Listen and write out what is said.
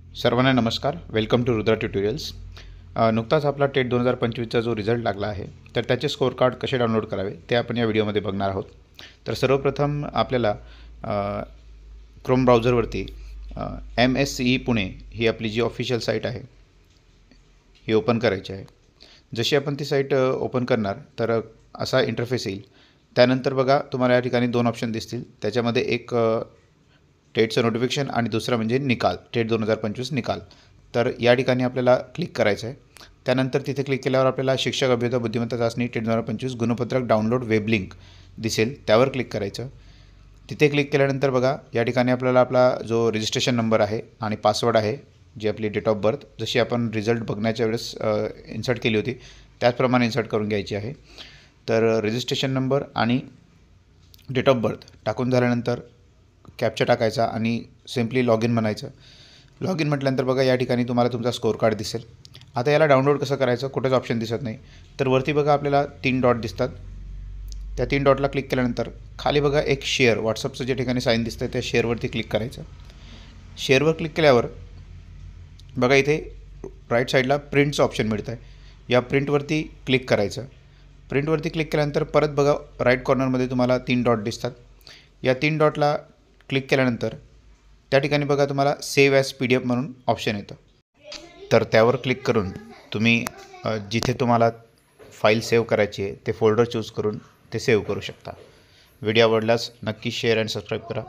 सर्वांना नमस्कार. Welcome to Rudra tutorials. नुकताच आपला टेट 2025चा जो रिझल्ट लागला आहे तर त्याचे स्कोअर कार्ड कसे डाउनलोड करावे ते आपण या व्हिडिओमध्ये बघणार आहोत. तर सर्वप्रथम आपल्याला क्रोम ब्राउझरवरती MSCE पुणे ही आपली जी ऑफिशियल साईट आहे ही ओपन करायची आहे. जशी आपण ती साईट ओपन करणार तर असा इंटरफेस येईल. त्यानंतर बघा तुम्हाला या ठिकाणी दोन ऑप्शन दिसतील. त्याच्यामध्ये एक टेटचं नोटिफिकेशन आणि दुसरं म्हणजे निकाल, टेट 2025 निकाल. तर या ठिकाणी आपल्याला क्लिक करायचं आहे. त्यानंतर तिथे क्लिक केल्यावर आपल्याला शिक्षक अभियंता बुद्धिमत्ता चाचणी टेट 2025 गुणपत्रक डाउनलोड वेब लिंक दिसेल, त्यावर क्लिक करायचं. तिथे क्लिक केल्यानंतर बघा या ठिकाणी आपल्याला आपला जो रजिस्ट्रेशन नंबर आहे आणि पासवर्ड आहे, जी आपली डेट ऑफ बर्थ जशी आपण रिझल्ट बघण्याच्या वेळेस इन्सर्ट केली होती त्याचप्रमाणे इन्सर्ट करून घ्यायची आहे. तर रजिस्ट्रेशन नंबर आणि डेट ऑफ बर्थ टाकून झाल्यानंतर कॅप्चा टाकायचा आणि सिम्पली लॉग इन म्हणायचं. लॉग इन म्हटल्यानंतर बघा या ठिकाणी तुम्हाला तुमचा स्कोअर कार्ड दिसेल. आता याला डाउनलोड कसं करायचं, कुठेच ऑप्शन दिसत नाही. तर वरती बघा आपल्याला 3 डॉट दिसतात. त्या 3 डॉटला क्लिक केल्यानंतर खाली बघा एक शेअर, व्हॉट्सअपचं जे ठिकाणी साईन दिसतं त्या शेअरवरती क्लिक करायचं. शेअरवर क्लिक केल्यावर बघा इथे राईट साईडला प्रिंटचं ऑप्शन मिळतं आहे. या प्रिंटवरती क्लिक करायचं. प्रिंटवरती क्लिक केल्यानंतर परत बघा राईट कॉर्नरमध्ये तुम्हाला 3 डॉट दिसतात. या 3 डॉटला क्लिक केल्यानंतर त्या ठिकाणी बघा तुम्हाला सेव्ह ॲज PDF म्हणून ऑप्शन येतं. तर त्यावर क्लिक करून तुम्ही जिथे तुम्हाला फाईल सेव्ह करायची आहे ते फोल्डर चूज करून ते सेव्ह करू शकता. व्हिडिओ आवडल्यास नक्की शेअर आणि सबस्क्राईब करा.